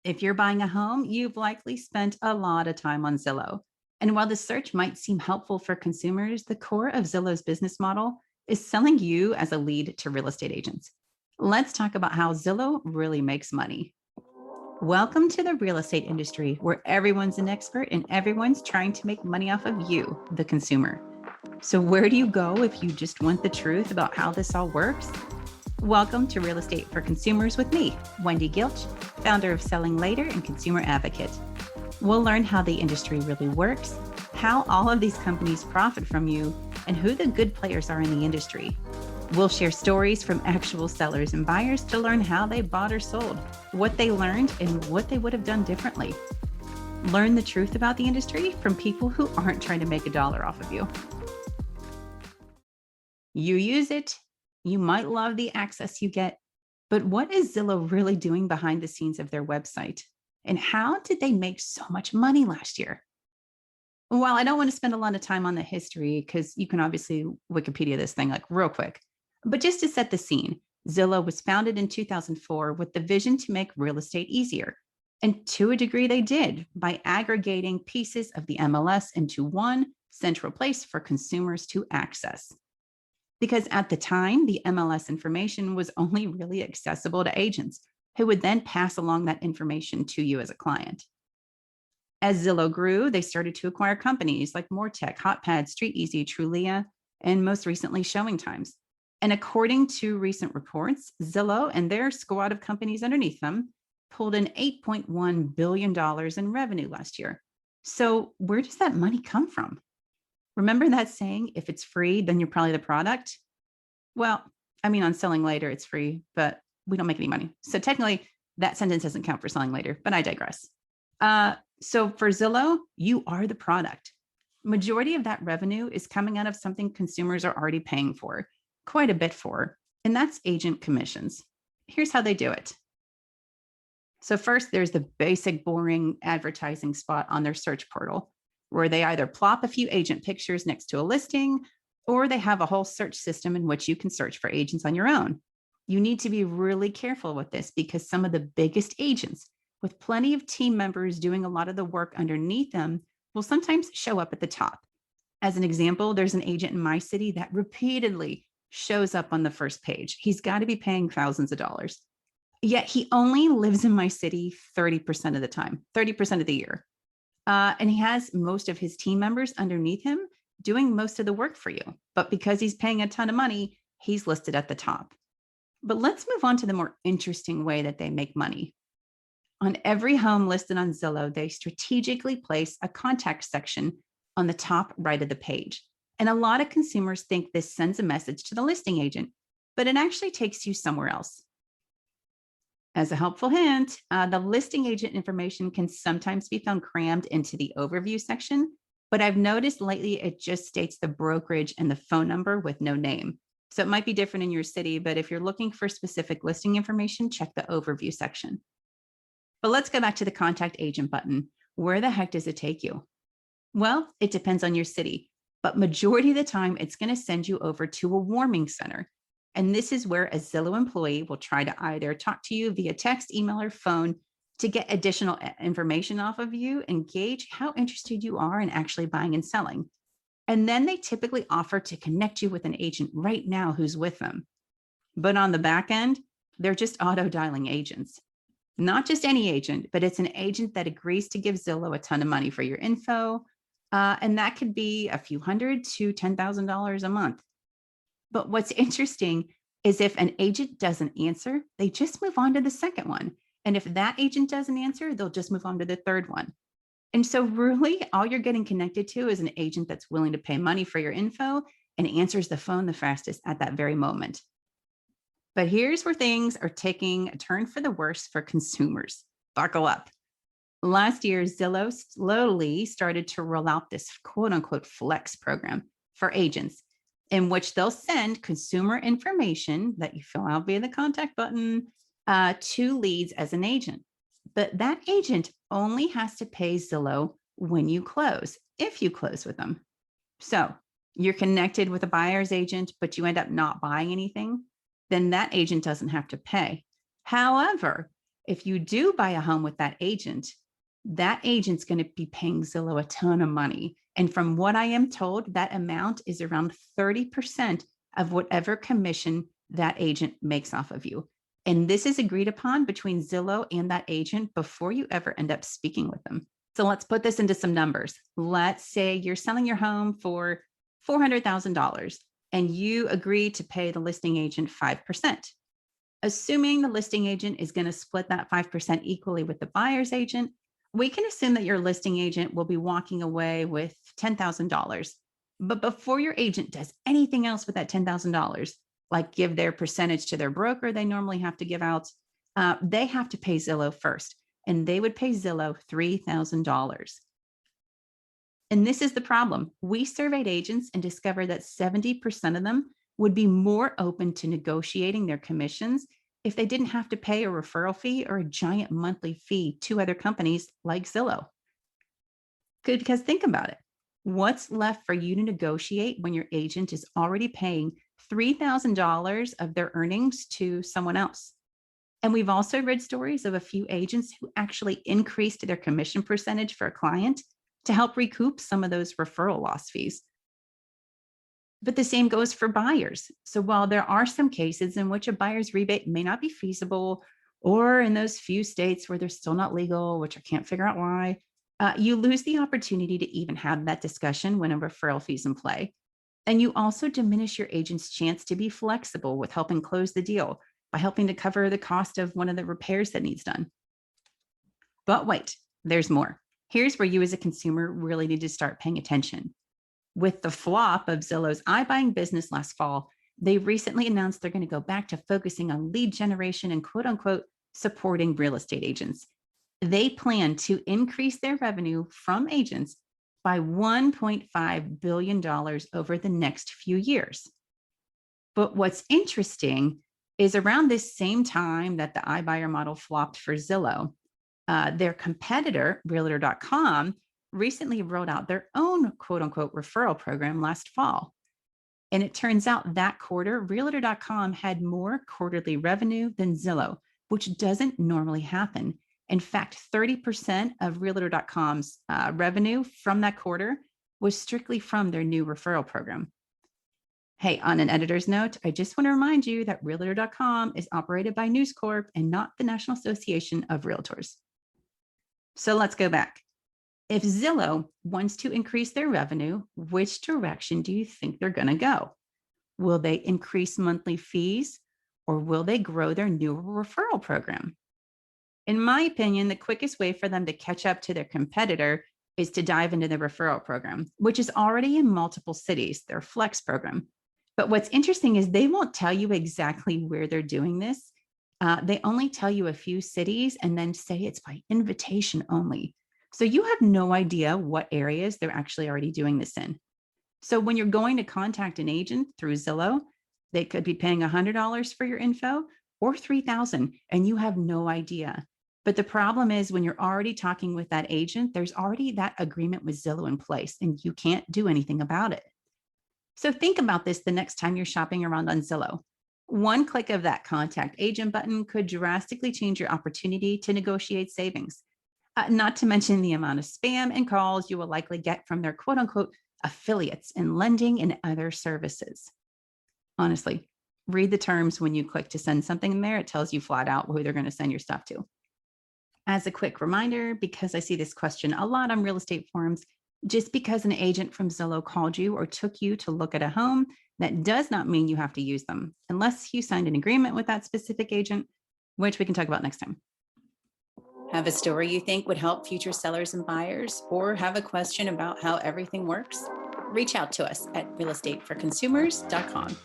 If you're buying a home, you've likely spent a lot of time on Zillow. And while the search might seem helpful for consumers, the core of Zillow's business model is selling you as a lead to real estate agents. Let's talk about how Zillow really makes money. Welcome to the real estate industry, where everyone's an expert and everyone's trying to make money off of you, the consumer. So, where do you go if you just want the truth about how this all works? Welcome to Real Estate for Consumers with me, Wendy Gilch, founder of Selling Later and consumer advocate. We'll learn how the industry really works, how all of these companies profit from you, and who the good players are in the industry. We'll share stories from actual sellers and buyers to learn how they bought or sold, what they learned, and what they would have done differently. Learn the truth about the industry from people who aren't trying to make a dollar off of you. You use it. You might love the access you get, but what is Zillow really doing behind the scenes of their website? And how did they make so much money last year? Well, I don't want to spend a lot of time on the history because you can obviously Wikipedia this thing like real quick. But just to set the scene, Zillow was founded in 2004 with the vision to make real estate easier. And to a degree, they did by aggregating pieces of the MLS into one central place for consumers to access. Because at the time, the MLS information was only really accessible to agents who would then pass along that information to you as a client. As Zillow grew, they started to acquire companies like MoreTech, HotPad, StreetEasy, Trulia, and most recently Showing Times. And according to recent reports, Zillow and their squad of companies underneath them pulled in $8.1 billion in revenue last year. So where does that money come from? Remember that saying, if it's free, then you're probably the product? Well, I mean, on Selling Later, it's free, but we don't make any money. So technically, that sentence doesn't count for Selling Later, but I digress. So for Zillow, you are the product. Majority of that revenue is coming out of something consumers are already paying for, quite a bit for, and that's agent commissions. Here's how they do it. So first, there's the basic, boring advertising spot on their search portal, where they either plop a few agent pictures next to a listing, or they have a whole search system in which you can search for agents on your own. You need to be really careful with this because some of the biggest agents, with plenty of team members doing a lot of the work underneath them, will sometimes show up at the top. As an example, there's an agent in my city that repeatedly shows up on the first page. He's got to be paying thousands of dollars. Yet he only lives in my city 30% of the time, 30% of the year. And he has most of his team members underneath him doing most of the work for you. But because he's paying a ton of money, he's listed at the top. But let's move on to the more interesting way that they make money. On every home listed on Zillow, they strategically place a contact section on the top right of the page. And a lot of consumers think this sends a message to the listing agent, but it actually takes you somewhere else. As a helpful hint, the listing agent information can sometimes be found crammed into the overview section, but I've noticed lately it just states the brokerage and the phone number with no name. So it might be different in your city, but if you're looking for specific listing information, check the overview section. But let's go back to the contact agent button. Where the heck does it take you? Well, it depends on your city, but majority of the time, it's going to send you over to a warming center. And this is where a Zillow employee will try to either talk to you via text, email, or phone to get additional information off of you and gauge how interested you are in actually buying and selling. And then they typically offer to connect you with an agent right now who's with them. But on the back end, they're just auto dialing agents. Not just any agent, but it's an agent that agrees to give Zillow a ton of money for your info. And that could be a few hundred to $10,000 a month. But what's interesting is if an agent doesn't answer, they just move on to the second one. And if that agent doesn't answer, they'll just move on to the third one. And so really all you're getting connected to is an agent that's willing to pay money for your info and answers the phone the fastest at that very moment. But here's where things are taking a turn for the worse for consumers. Buckle up. Last year, Zillow slowly started to roll out this quote unquote flex program for agents, in which they'll send consumer information that you fill out via the contact button to leads as an agent. But that agent only has to pay Zillow when you close, if you close with them. So you're connected with a buyer's agent, but you end up not buying anything, then that agent doesn't have to pay. However, If you do buy a home with that agent's going to be paying Zillow a ton of money. And from what I am told, that amount is around 30% of whatever commission that agent makes off of you. And this is agreed upon between Zillow and that agent before you ever end up speaking with them. So let's put this into some numbers. Let's say you're selling your home for $400,000 and you agree to pay the listing agent 5%. Assuming the listing agent is going to split that 5% equally with the buyer's agent, we can assume that your listing agent will be walking away with $10,000. But before your agent does anything else with that $10,000, like give their percentage to their broker they normally have to give out, they have to pay Zillow first, and they would pay Zillow $3,000. And this is the problem. We surveyed agents and discovered that 70% of them would be more open to negotiating their commissions if they didn't have to pay a referral fee or a giant monthly fee to other companies like Zillow. Good, because think about it. What's left for you to negotiate when your agent is already paying $3,000 of their earnings to someone else? And we've also read stories of a few agents who actually increased their commission percentage for a client to help recoup some of those referral loss fees. But the same goes for buyers. So while there are some cases in which a buyer's rebate may not be feasible, or in those few states where they're still not legal, which I can't figure out why, you lose the opportunity to even have that discussion when a referral fee is in play. And you also diminish your agent's chance to be flexible with helping close the deal by helping to cover the cost of one of the repairs that needs done. But wait, there's more. Here's where you as a consumer really need to start paying attention. With the flop of Zillow's iBuying business last fall, they recently announced they're going to go back to focusing on lead generation and quote unquote supporting real estate agents. They plan to increase their revenue from agents by $1.5 billion over the next few years. But what's interesting is around this same time that the iBuyer model flopped for Zillow, their competitor, Realtor.com, recently rolled out their own quote unquote referral program last fall. And it turns out that quarter, Realtor.com had more quarterly revenue than Zillow, which doesn't normally happen. In fact, 30% of Realtor.com's revenue from that quarter was strictly from their new referral program. Hey, on an editor's note, I just want to remind you that Realtor.com is operated by News Corp and not the National Association of Realtors. So let's go back. If Zillow wants to increase their revenue, which direction do you think they're going to go? Will they increase monthly fees, or will they grow their new referral program? In my opinion, the quickest way for them to catch up to their competitor is to dive into the referral program, which is already in multiple cities, their Flex program. But what's interesting is they won't tell you exactly where they're doing this. They only tell you a few cities and then say it's by invitation only. So you have no idea what areas they're actually already doing this in. So when you're going to contact an agent through Zillow, they could be paying $100 for your info or $3,000, and you have no idea. But the problem is when you're already talking with that agent, there's already that agreement with Zillow in place, and you can't do anything about it. So think about this the next time you're shopping around on Zillow. One click of that contact agent button could drastically change your opportunity to negotiate savings. Not to mention the amount of spam and calls you will likely get from their quote unquote affiliates in lending and other services. Honestly, read the terms when you click to send something in there. It tells you flat out who they're going to send your stuff to. As a quick reminder, because I see this question a lot on real estate forums, just because an agent from Zillow called you or took you to look at a home, that does not mean you have to use them unless you signed an agreement with that specific agent, which we can talk about next time. Have a story you think would help future sellers and buyers, or have a question about how everything works? Reach out to us at realestateforconsumers.com.